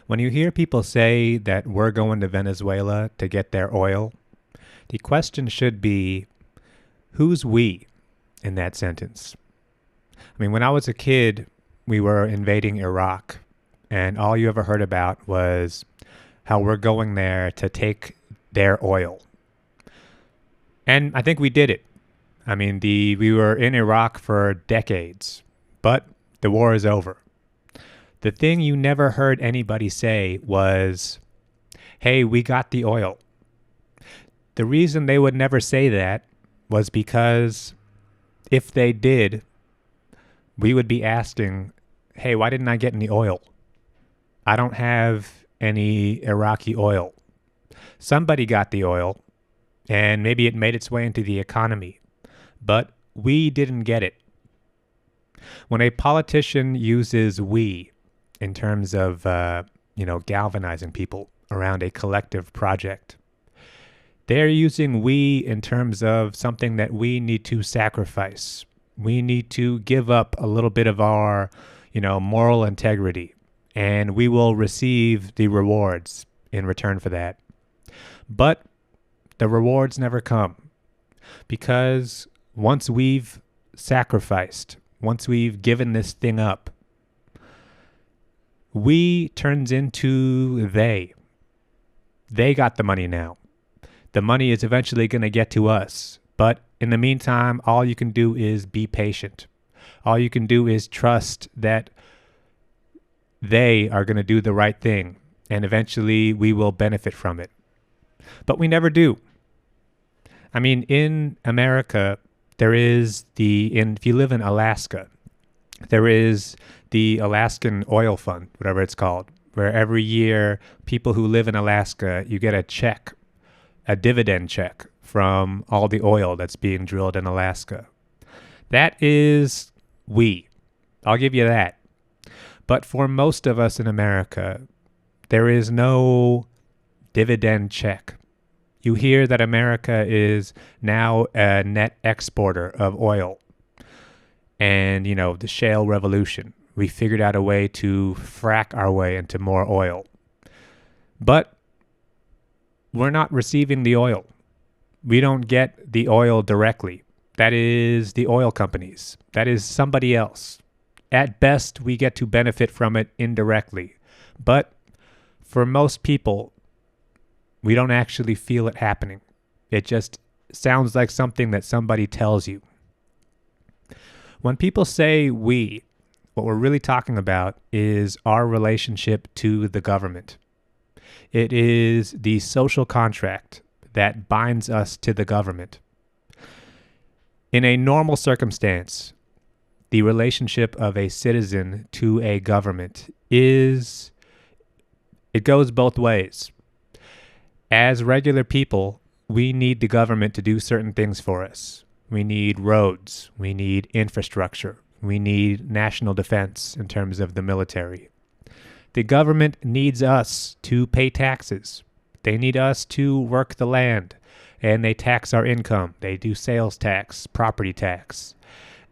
When you hear people say that we're going to Venezuela to get their oil, the question should be, who's we in that sentence? I mean, when I was a kid, we were invading Iraq, and all you ever heard about was how we're going there to take their oil. And I think we did it. I mean, we were in Iraq for decades, but the war is over. The thing you never heard anybody say was, hey, we got the oil. The reason they would never say that was because if they did, we would be asking, hey, why didn't I get any oil? I don't have any Iraqi oil. Somebody got the oil, and maybe it made its way into the economy, but we didn't get it. When a politician uses we in terms of, galvanizing people around a collective project, they're using we in terms of something that we need to sacrifice. We need to give up a little bit of our, moral integrity, and we will receive the rewards in return for that. But the rewards never come, because once we've sacrificed, once we've given this thing up, we turns into they. They got the money now. The money is eventually going to get to us. But in the meantime, all you can do is be patient. All you can do is trust that they are going to do the right thing, and eventually we will benefit from it. But we never do. I mean, in America, there is if you live in Alaska, there is the Alaskan Oil Fund, whatever it's called, where every year people who live in Alaska, you get a check, a dividend check from all the oil that's being drilled in Alaska. That is we. I'll give you that. But for most of us in America, there is no dividend check. You hear that America is now a net exporter of oil. And, the shale revolution. We figured out a way to frack our way into more oil. But we're not receiving the oil. We don't get the oil directly. That is the oil companies. That is somebody else. At best, we get to benefit from it indirectly. But for most people, we don't actually feel it happening. It just sounds like something that somebody tells you. When people say we, what we're really talking about is our relationship to the government. It is the social contract that binds us to the government. In a normal circumstance, the relationship of a citizen to a government it goes both ways. As regular people, we need the government to do certain things for us. We need roads. We need infrastructure. We need national defense in terms of the military. The government needs us to pay taxes. They need us to work the land, and they tax our income. They do sales tax, property tax.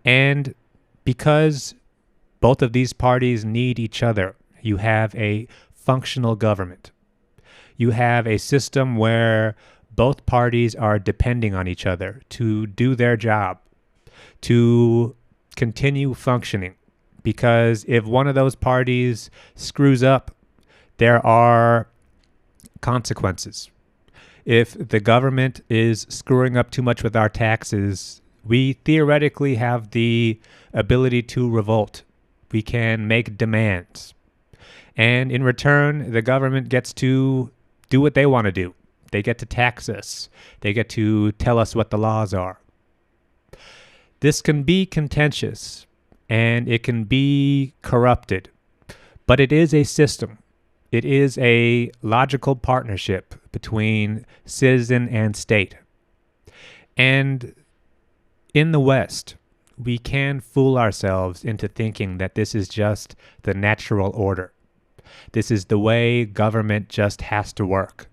And because both of these parties need each other, you have a functional government. You have a system where both parties are depending on each other to do their job, to continue functioning. Because if one of those parties screws up, there are consequences. If the government is screwing up too much with our taxes, we theoretically have the ability to revolt. We can make demands. And in return, the government gets to do what they want to do. They get to tax us. They get to tell us what the laws are. This can be contentious and it can be corrupted, but it is a system. It is a logical partnership between citizen and state. And in the West, we can fool ourselves into thinking that this is just the natural order. This is the way government just has to work.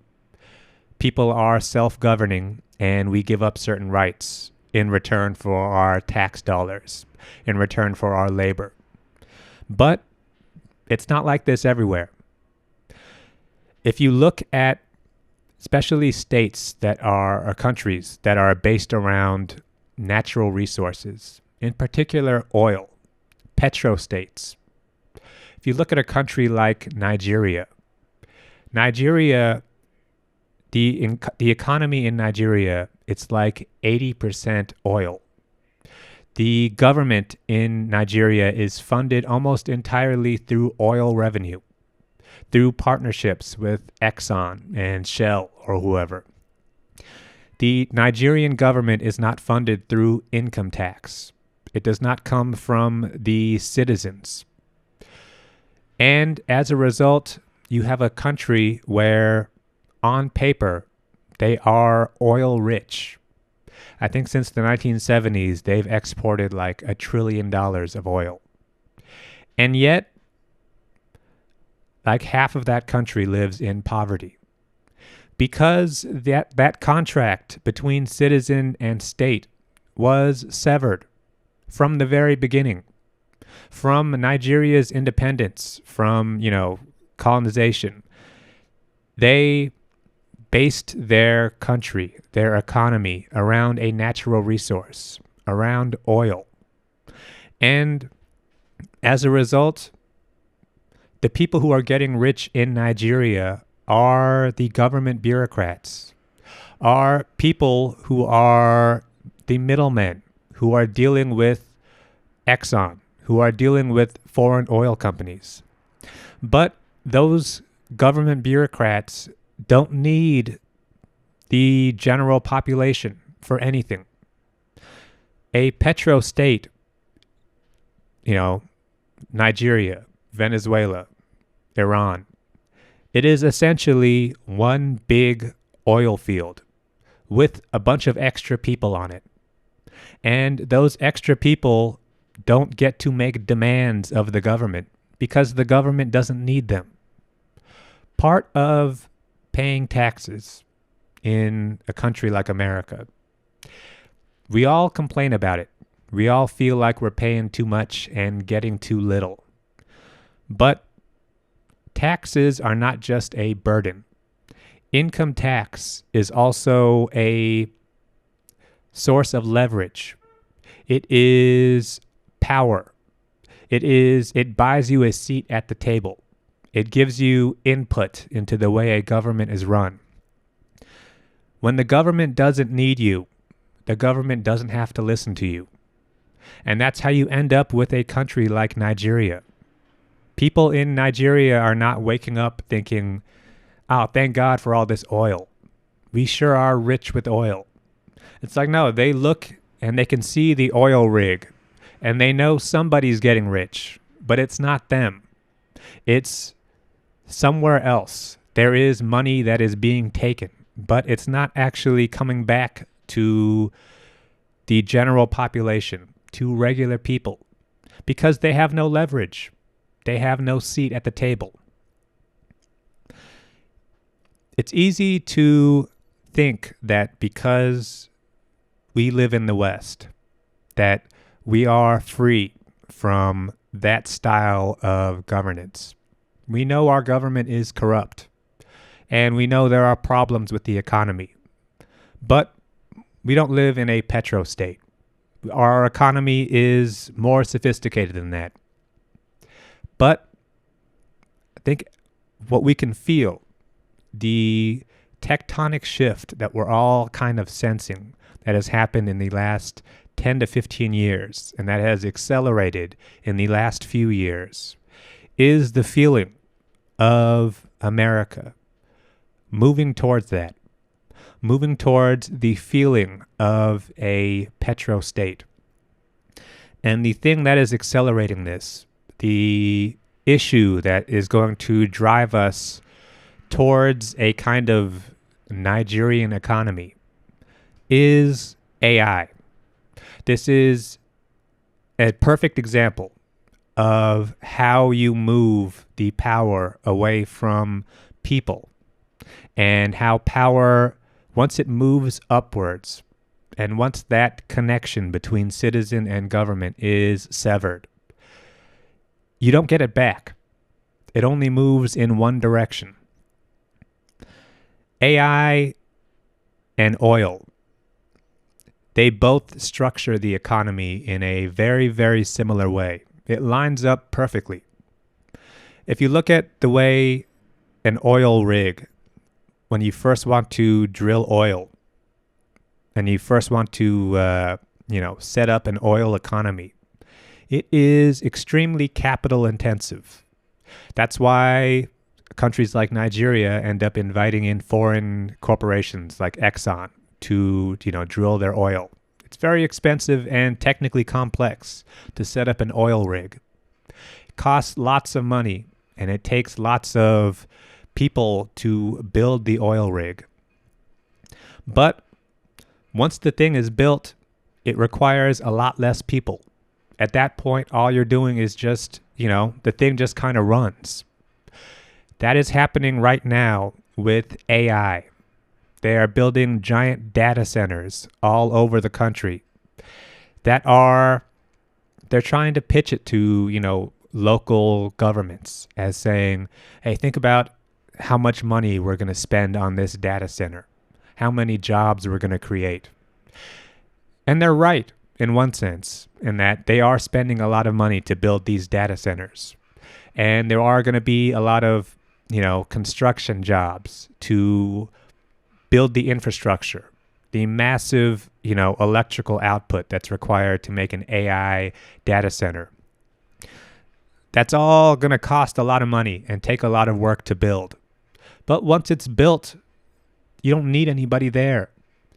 People are self-governing, and we give up certain rights in return for our tax dollars, in return for our labor. But it's not like this everywhere. If you look at especially states that are, or countries that are based around natural resources, in particular oil, petro-states. If you look at a country like Nigeria, the economy in Nigeria, it's like 80% oil. The government in Nigeria is funded almost entirely through oil revenue, through partnerships with Exxon and Shell or whoever. The Nigerian government is not funded through income tax. It does not come from the citizens. And as a result, you have a country where, on paper, they are oil rich. I think since the 1970s, they've exported like $1 trillion of oil. And yet, like half of that country lives in poverty. Because that contract between citizen and state was severed from the very beginning. From Nigeria's independence, from, colonization, they based their country, their economy, around a natural resource, around oil. And as a result, the people who are getting rich in Nigeria are the government bureaucrats, are people who are the middlemen, who are dealing with Exxon, who are dealing with foreign oil companies. But those government bureaucrats don't need the general population for anything. A petro-state, Nigeria, Venezuela, Iran, it is essentially one big oil field with a bunch of extra people on it. And those extra people don't get to make demands of the government because the government doesn't need them. Part of paying taxes in a country like America, we all complain about it. We all feel like we're paying too much and getting too little. But taxes are not just a burden. Income tax is also a source of leverage. It is power. It buys you a seat at the table. It gives you input into the way a government is run. When the government doesn't need you, the government doesn't have to listen to you. And that's how you end up with a country like Nigeria. People in Nigeria are not waking up thinking, oh, thank God for all this oil. We sure are rich with oil. It's like, no, they look and they can see the oil rig and they know somebody's getting rich, but it's not them. It's somewhere else. There is money that is being taken, but it's not actually coming back to the general population, to regular people, because they have no leverage. They have no seat at the table. It's easy to think that because we live in the West, that we are free from that style of governance. We know our government is corrupt, and we know there are problems with the economy. But we don't live in a petro-state. Our economy is more sophisticated than that. But I think what we can feel, the tectonic shift that we're all kind of sensing that has happened in the last 10 to 15 years, and that has accelerated in the last few years, is the feeling of America moving towards that, moving towards the feeling of a petro-state. And the thing that is accelerating this, the issue that is going to drive us towards a kind of Nigerian economy, is AI. This is a perfect example of how you move the power away from people, and how power, once it moves upwards, and once that connection between citizen and government is severed, you don't get it back. It only moves in one direction. AI and oil, they both structure the economy in a very, very similar way. It lines up perfectly. If you look at the way an oil rig, when you first want to drill oil and you first want to, set up an oil economy, it is extremely capital intensive. That's why countries like Nigeria end up inviting in foreign corporations like Exxon to, drill their oil. It's very expensive and technically complex to set up an oil rig. It costs lots of money, and it takes lots of people to build the oil rig. But once the thing is built, it requires a lot less people. At that point, all you're doing is just, the thing just kind of runs. That is happening right now with AI. They are building giant data centers all over the country they're trying to pitch it to, local governments as saying, hey, think about how much money we're going to spend on this data center, how many jobs we're going to create. And they're right in one sense, in that they are spending a lot of money to build these data centers. And there are going to be a lot of, construction jobs to build the infrastructure, the massive, electrical output that's required to make an AI data center. That's all going to cost a lot of money and take a lot of work to build. But once it's built, you don't need anybody there.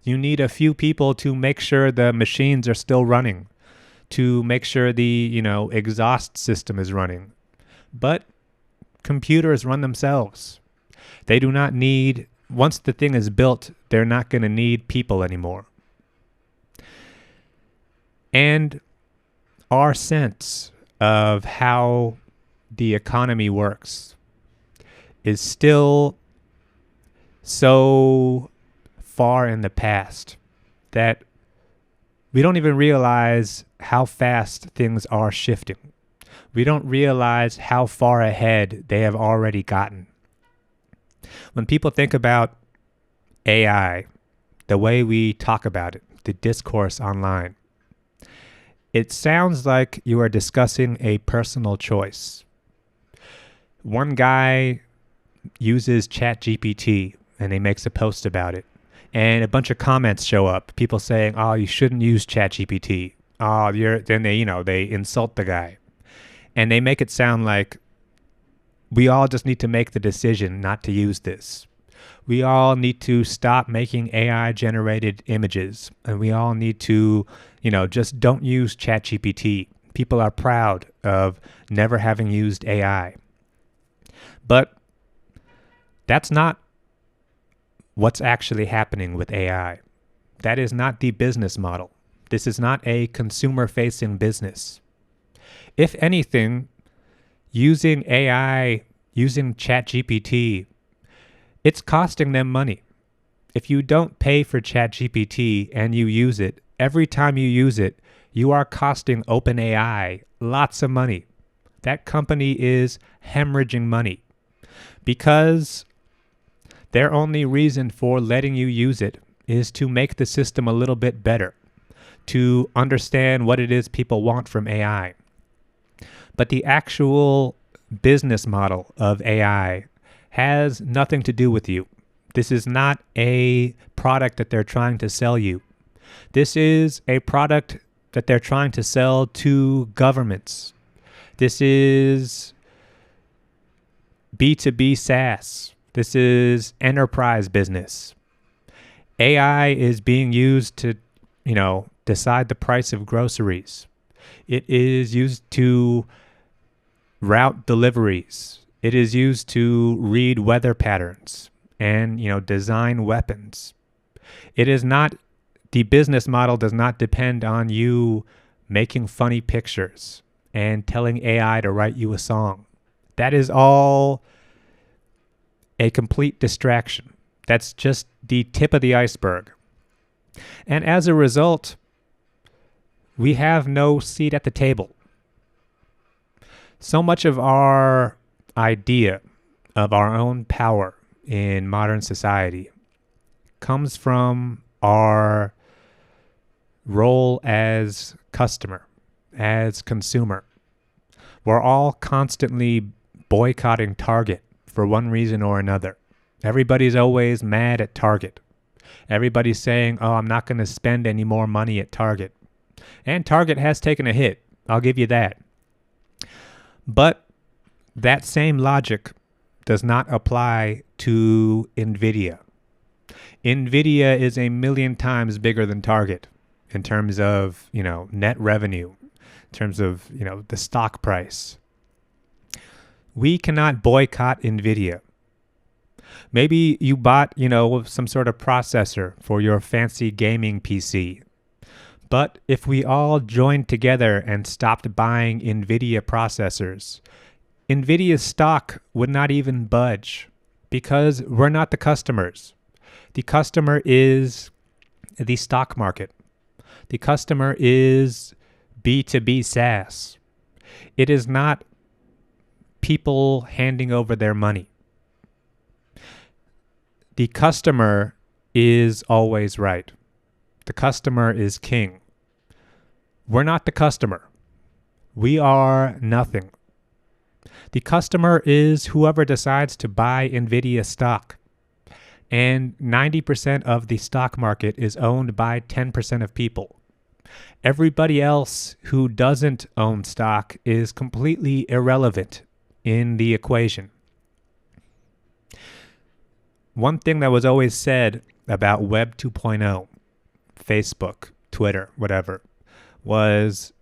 You need a few people to make sure the machines are still running, to make sure the, exhaust system is running. But computers run themselves. They do not need, once the thing is built, they're not going to need people anymore. And our sense of how the economy works is still so far in the past that we don't even realize how fast things are shifting. We don't realize how far ahead they have already gotten. When people think about AI, the way we talk about it, the discourse online, it sounds like you are discussing a personal choice. One guy uses ChatGPT and he makes a post about it. And a bunch of comments show up. People saying, oh, you shouldn't use ChatGPT. Oh, then they insult the guy. And they make it sound like we all just need to make the decision not to use this. We all need to stop making AI-generated images. And we all need to, just don't use ChatGPT. People are proud of never having used AI. But that's not what's actually happening with AI. That is not the business model. This is not a consumer-facing business. If anything, using AI, using ChatGPT, it's costing them money. If you don't pay for ChatGPT and you use it, every time you use it, you are costing OpenAI lots of money. That company is hemorrhaging money because their only reason for letting you use it is to make the system a little bit better, to understand what it is people want from AI. But the actual business model of AI has nothing to do with you. This is not a product that they're trying to sell you. This is a product that they're trying to sell to governments. This is B2B SaaS. This is enterprise business. AI is being used to, decide the price of groceries. It is used to route deliveries. It is used to read weather patterns and, design weapons. It is not, the business model does not depend on you making funny pictures and telling AI to write you a song. That is all a complete distraction. That's just the tip of the iceberg. And as a result, we have no seat at the table. So much of our idea of our own power in modern society comes from our role as customer, as consumer. We're all constantly boycotting Target for one reason or another. Everybody's always mad at Target. Everybody's saying, oh, I'm not going to spend any more money at Target. And Target has taken a hit. I'll give you that. But that same logic does not apply to NVIDIA. NVIDIA is a million times bigger than Target in terms of, net revenue, in terms of, the stock price. We cannot boycott NVIDIA. Maybe you bought, some sort of processor for your fancy gaming PC. But if we all joined together and stopped buying NVIDIA processors, NVIDIA's stock would not even budge because we're not the customers. The customer is the stock market. The customer is B2B SaaS. It is not people handing over their money. The customer is always right. The customer is king. We're not the customer. We are nothing. The customer is whoever decides to buy NVIDIA stock. And 90% of the stock market is owned by 10% of people. Everybody else who doesn't own stock is completely irrelevant in the equation. One thing that was always said about Web 2.0, Facebook, Twitter, whatever, was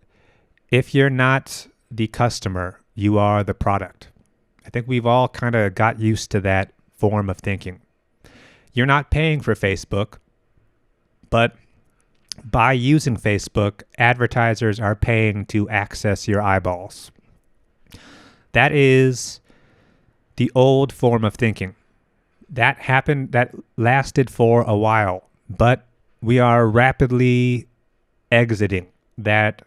if you're not the customer, you are the product. I think we've all kind of got used to that form of thinking. You're not paying for Facebook, but by using Facebook, advertisers are paying to access your eyeballs. That is the old form of thinking. That lasted for a while, but we are rapidly exiting that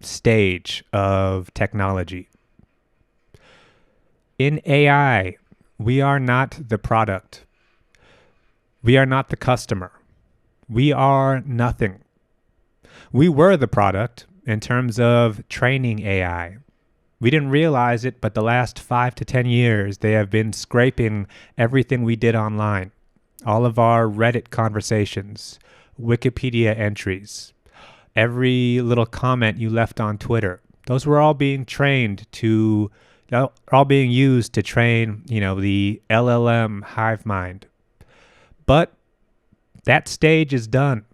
stage of technology. In AI, we are not the product. We are not the customer. We are nothing. We were the product in terms of training AI. We didn't realize it, but the last 5 to 10 years, they have been scraping everything we did online. All of our Reddit conversations, Wikipedia entries, every little comment you left on Twitter. Those were all being used to train, the LLM hive mind. But that stage is done.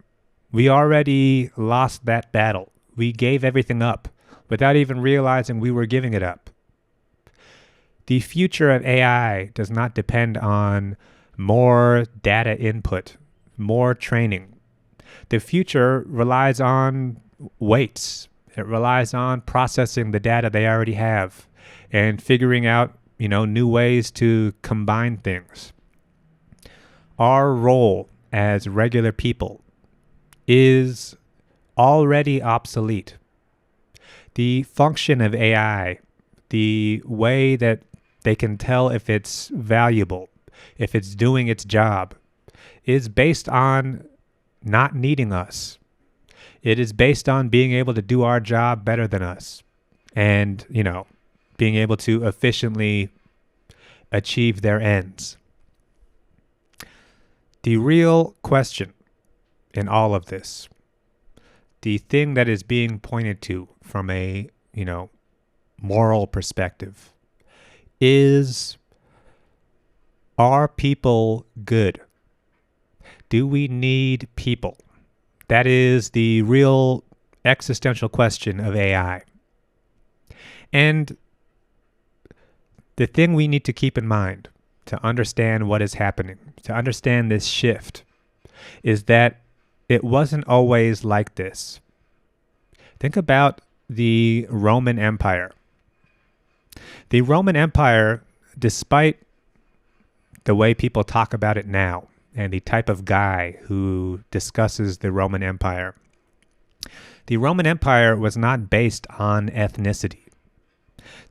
We already lost that battle. We gave everything up without even realizing we were giving it up. The future of AI does not depend on more data input, more training. The future relies on weights. It relies on processing the data they already have and figuring out, new ways to combine things. Our role as regular people is already obsolete. The function of AI, the way that they can tell if it's valuable, if it's doing its job, is based on not needing us. It is based on being able to do our job better than us and, being able to efficiently achieve their ends. The real question in all of this, the thing that is being pointed to from a, moral perspective is, are people good? Do we need people? That is the real existential question of AI. And the thing we need to keep in mind to understand what is happening, to understand this shift, is that it wasn't always like this. Think about the Roman Empire. The Roman Empire, despite the way people talk about it now and the type of guy who discusses the Roman Empire, the Roman Empire was not based on ethnicity.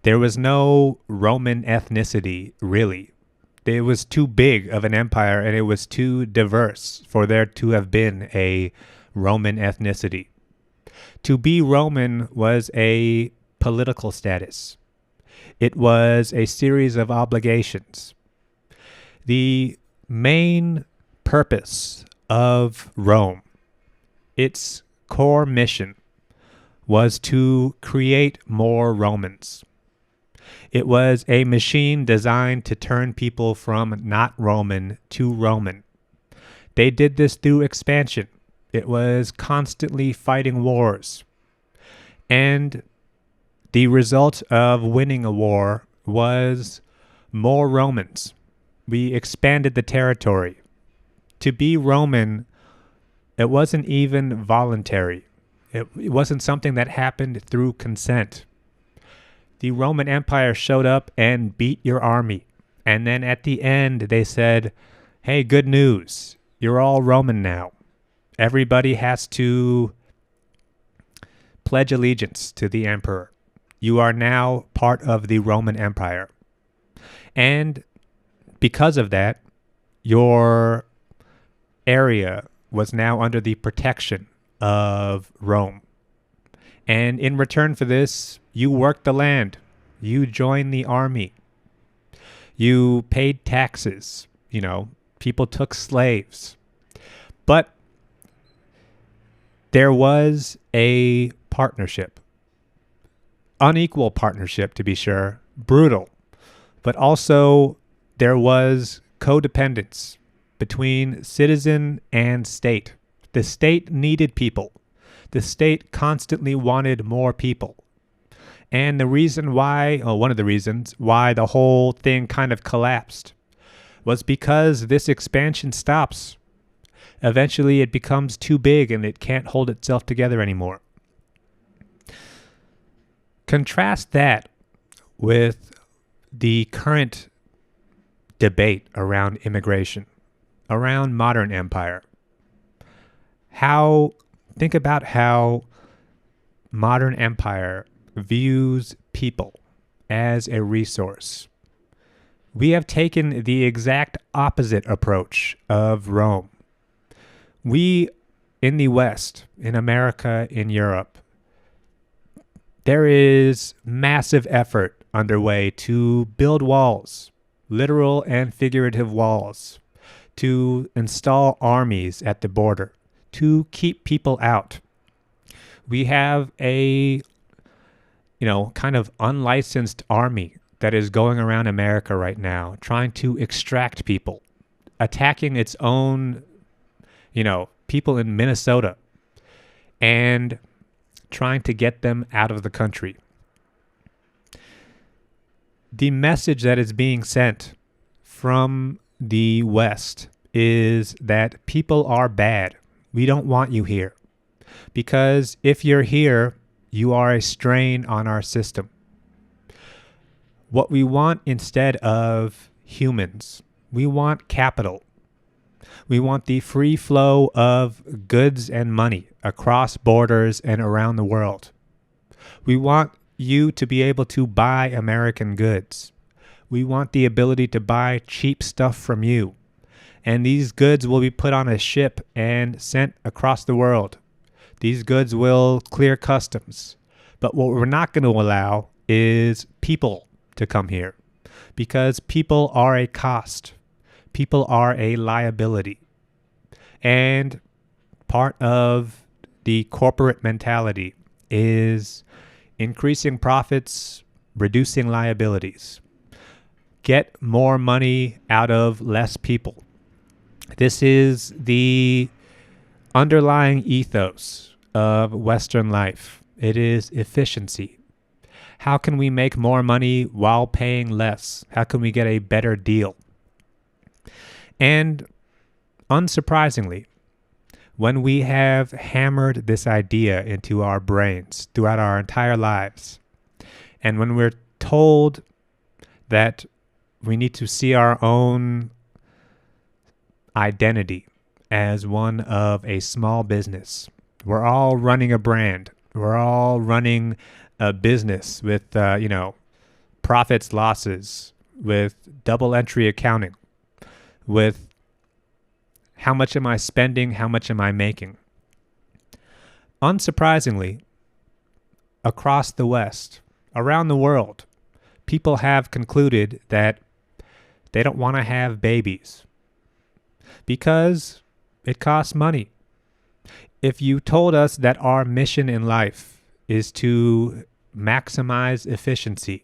There was no Roman ethnicity, really. It was too big of an empire, and it was too diverse for there to have been a Roman ethnicity. To be Roman was a political status. It was a series of obligations. The main purpose of Rome, its core mission, was to create more Romans. It was a machine designed to turn people from not Roman to Roman. They did this through expansion. It was constantly fighting wars. And the result of winning a war was more Romans. We expanded the territory. To be Roman, it wasn't even voluntary. It wasn't something that happened through consent. The Roman Empire showed up and beat your army. And then at the end, they said, hey, good news. You're all Roman now. Everybody has to pledge allegiance to the emperor. You are now part of the Roman Empire. And because of that, your area was now under the protection of Rome. And in return for this, you worked the land. You joined the army. You paid taxes. People took slaves. But there was a partnership. Unequal partnership, to be sure. Brutal. But also there was codependence between citizen and state. The state needed people. The state constantly wanted more people. And the reason why, one of the reasons why the whole thing kind of collapsed was because this expansion stops. Eventually it becomes too big and it can't hold itself together anymore. Contrast that with the current debate around immigration, around modern empire. Think about how modern empire views people as a resource. We have taken the exact opposite approach of Rome. We, in the West, in America, in Europe, there is massive effort underway to build walls, literal and figurative walls, to install armies at the border, to keep people out. We have a, kind of unlicensed army that is going around America right now, trying to extract people, attacking its own, people in Minnesota, and trying to get them out of the country. The message that is being sent from the West is that people are bad. We don't want you here. Because if you're here, you are a strain on our system. What we want instead of humans, we want capital. We want the free flow of goods and money across borders and around the world. We want you to be able to buy American goods. We want the ability to buy cheap stuff from you. And these goods will be put on a ship and sent across the world. These goods will clear customs. But what we're not going to allow is people to come here. Because people are a cost. People are a liability. And part of the corporate mentality is increasing profits, reducing liabilities. Get more money out of less people. This is the underlying ethos of Western life. It is efficiency. How can we make more money while paying less? How can we get a better deal? And unsurprisingly, when we have hammered this idea into our brains throughout our entire lives, and when we're told that we need to see our own identity as one of a small business, we're all running a brand, we're all running a business with, profits, losses. with double entry accounting, with how much am I spending, how much am I making. Unsurprisingly, across the West, around the world, people have concluded that they don't want to have babies because it costs money. If you told us that our mission in life is to maximize efficiency,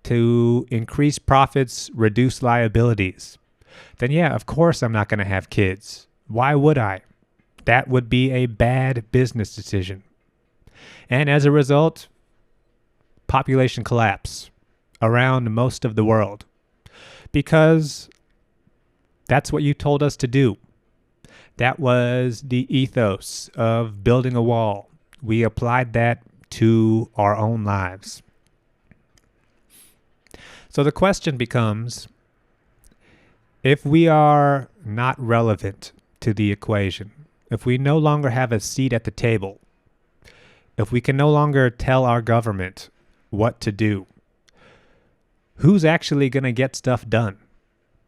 to increase profits, reduce liabilities, then yeah, of course I'm not going to have kids. Why would I? That would be a bad business decision. And as a result, population collapse around most of the world because that's what you told us to do. That was the ethos of building a wall. We applied that to our own lives. So the question becomes, if we are not relevant to the equation, if we no longer have a seat at the table, if we can no longer tell our government what to do, who's actually going to get stuff done?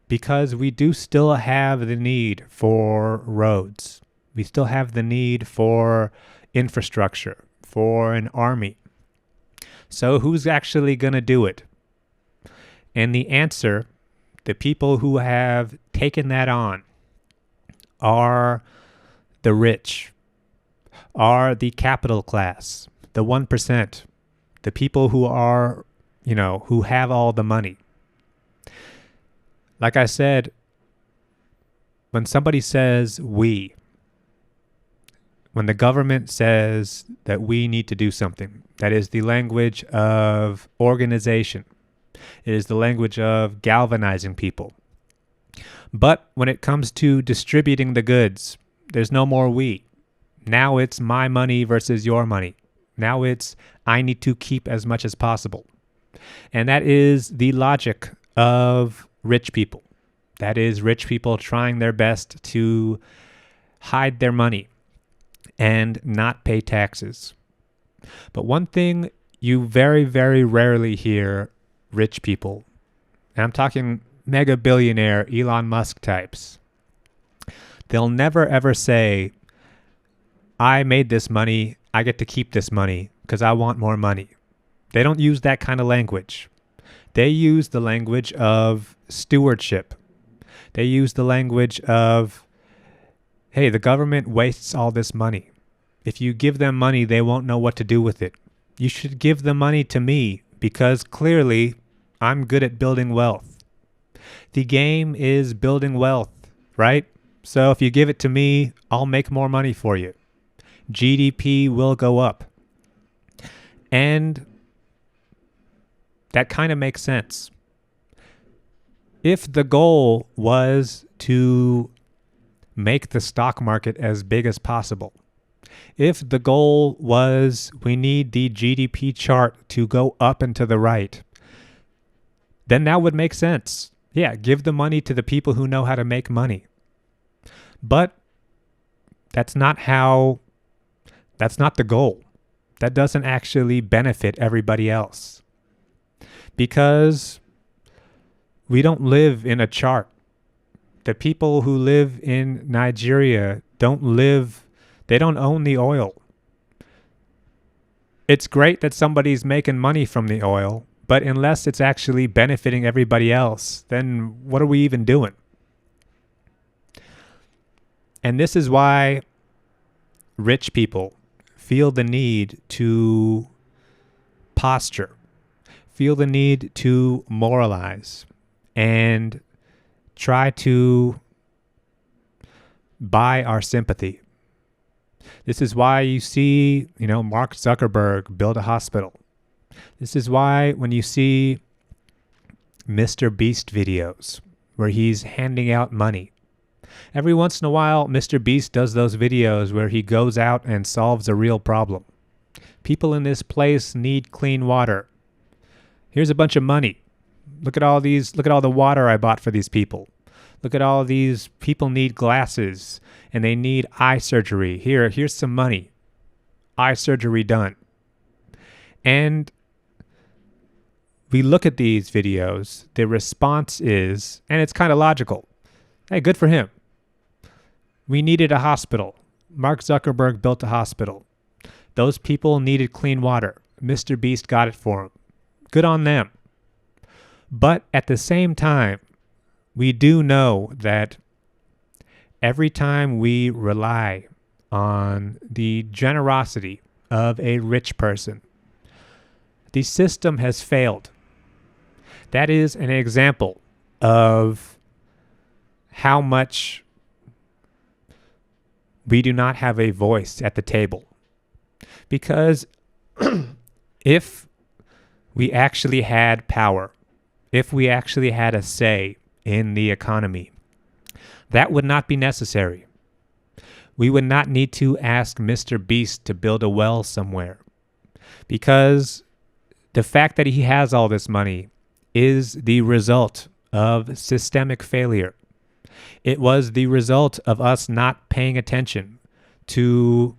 Because we do still have the need for roads. We still have the need for infrastructure, for an army. So who's actually going to do it? And the answer, the people who have taken that on are the rich, are the capital class, the 1%, the people who are, who have all the money. Like I said, when somebody says we, when the government says that we need to do something, that is the language of organization. It is the language of galvanizing people. But when it comes to distributing the goods, there's no more we. Now it's my money versus your money. Now it's I need to keep as much as possible. And that is the logic of rich people. That is rich people trying their best to hide their money and not pay taxes. But one thing you very, very rarely hear rich people, and I'm talking mega billionaire Elon Musk types, they'll never ever say, I made this money, I get to keep this money because I want more money. They don't use that kind of language. They use the language of stewardship. They use the language of, hey, the government wastes all this money. If you give them money, they won't know what to do with it. You should give the money to me because clearly I'm good at building wealth. The game is building wealth, right? So if you give it to me, I'll make more money for you. GDP will go up. And that kind of makes sense. If the goal was to make the stock market as big as possible, if the goal was we need the GDP chart to go up and to the right, then that would make sense. Yeah, give the money to the people who know how to make money. But that's not the goal. That doesn't actually benefit everybody else. Because we don't live in a chart. The people who live in Nigeria they don't own the oil. It's great that somebody's making money from the oil, but unless it's actually benefiting everybody else, then what are we even doing? And this is why rich people feel the need to posture, feel the need to moralize, and try to buy our sympathy. This is why you see, Mark Zuckerberg build a hospital. This is why when you see Mr. Beast videos where he's handing out money, every once in a while, Mr. Beast does those videos where he goes out and solves a real problem. People in this place need clean water. Here's a bunch of money. Look at all the water I bought for these people. Look at all these people need glasses and they need eye surgery. Here's some money. Eye surgery done. And we look at these videos, the response is, and it's kind of logical, hey, good for him. We needed a hospital. Mark Zuckerberg built a hospital. Those people needed clean water. Mr. Beast got it for them. Good on them. But at the same time, we do know that every time we rely on the generosity of a rich person, the system has failed. That is an example of how much we do not have a voice at the table. Because if we actually had power, if we actually had a say in the economy, that would not be necessary. We would not need to ask Mr. Beast to build a well somewhere, because the fact that he has all this money is the result of systemic failure. It was the result of us not paying attention to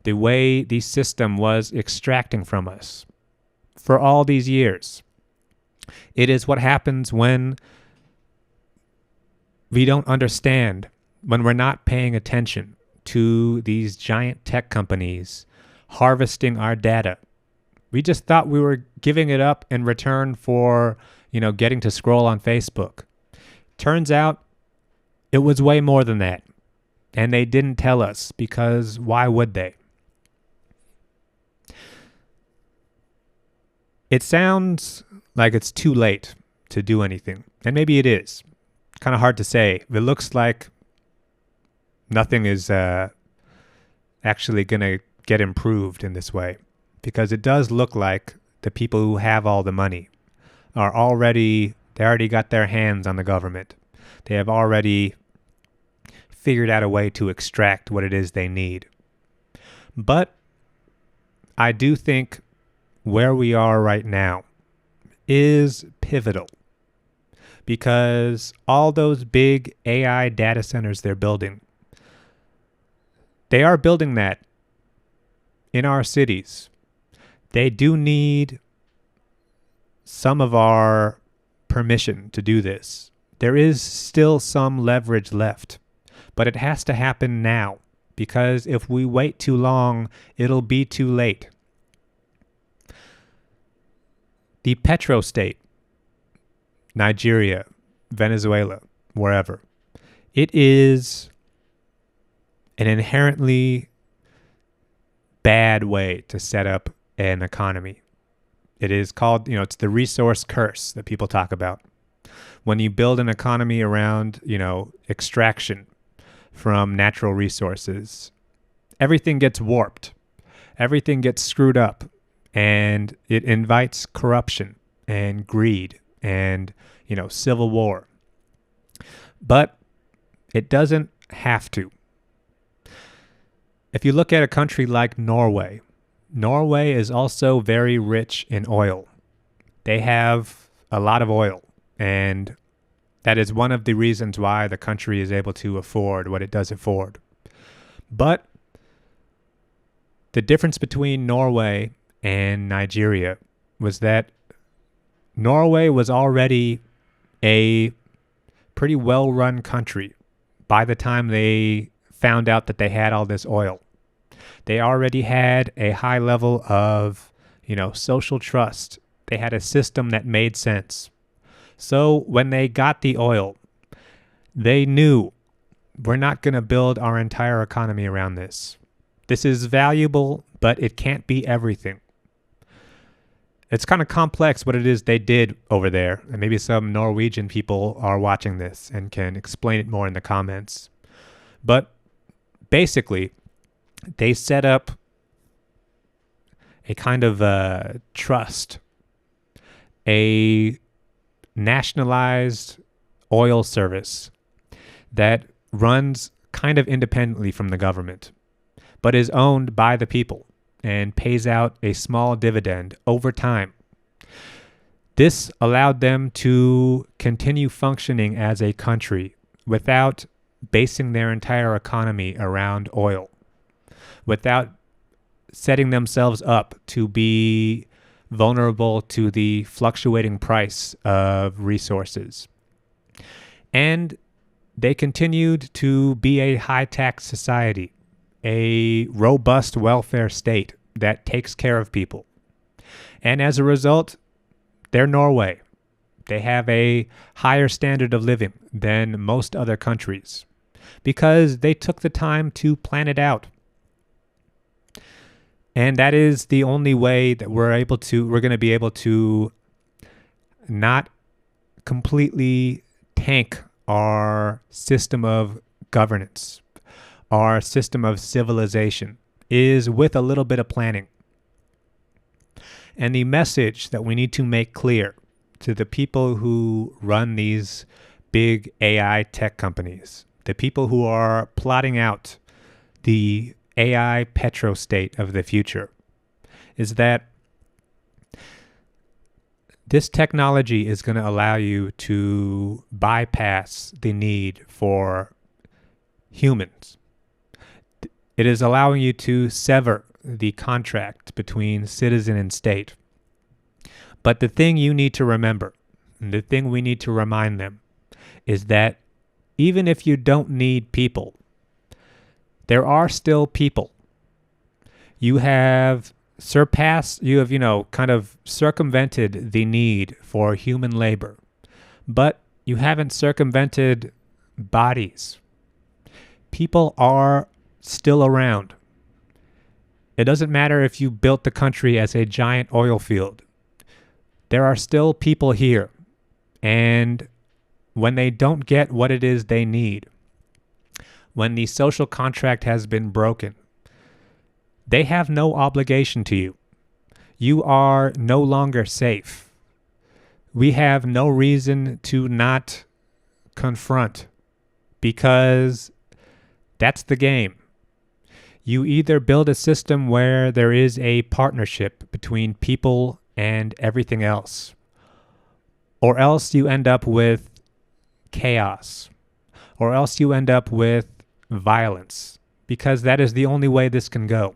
the way the system was extracting from us for all these years. It is what happens when we don't understand, when we're not paying attention to these giant tech companies harvesting our data. We just thought we were giving it up in return for, getting to scroll on Facebook. Turns out it was way more than that. And they didn't tell us, because why would they? It sounds like it's too late to do anything. And maybe it is. Kind of hard to say. It looks like nothing is actually going to get improved in this way. Because it does look like the people who have all the money they already got their hands on the government. They have already figured out a way to extract what it is they need. But I do think where we are right now is pivotal, because all those big AI data centers they're building, they are building that in our cities. They do need some of our permission to do this. There is still some leverage left, but it has to happen now, because if we wait too long, it'll be too late. The petro-state, Nigeria, Venezuela, wherever, it is an inherently bad way to set up an economy. It is called, it's the resource curse that people talk about. When you build an economy around, extraction from natural resources, everything gets warped. Everything gets screwed up, and it invites corruption and greed and, civil war. But it doesn't have to. If you look at a country like Norway, Norway is also very rich in oil. They have a lot of oil, and that is one of the reasons why the country is able to afford what it does afford. But the difference between Norway and Nigeria was that Norway was already a pretty well-run country by the time they found out that they had all this oil. They already had a high level of, social trust. They had a system that made sense. So when they got the oil, they knew, we're not going to build our entire economy around this. This is valuable, but it can't be everything. It's kind of complex what it is they did over there, and maybe some Norwegian people are watching this and can explain it more in the comments. But basically, they set up a kind of trust, a nationalized oil service that runs kind of independently from the government, but is owned by the people and pays out a small dividend over time. This allowed them to continue functioning as a country without basing their entire economy around oil, without setting themselves up to be vulnerable to the fluctuating price of resources. And they continued to be a high-tax society, a robust welfare state that takes care of people. And as a result, they're Norway. They have a higher standard of living than most other countries because they took the time to plan it out. And that is the only way that we're going to be able to not completely tank our system of governance, our system of civilization, is with a little bit of planning. And the message that we need to make clear to the people who run these big AI tech companies, the people who are plotting out the AI petro-state of the future, is that this technology is going to allow you to bypass the need for humans. It is allowing you to sever the contract between citizen and state. But the thing you need to remember, and the thing we need to remind them, is that even if you don't need people, there are still people. You have kind of circumvented the need for human labor, but you haven't circumvented bodies. People are still around. It doesn't matter if you built the country as a giant oil field. There are still people here, and when they don't get what it is they need, when the social contract has been broken, they have no obligation to you. You are no longer safe. We have no reason to not confront, because that's the game. You either build a system where there is a partnership between people and everything else, or else you end up with chaos, or else you end up with violence, because that is the only way this can go.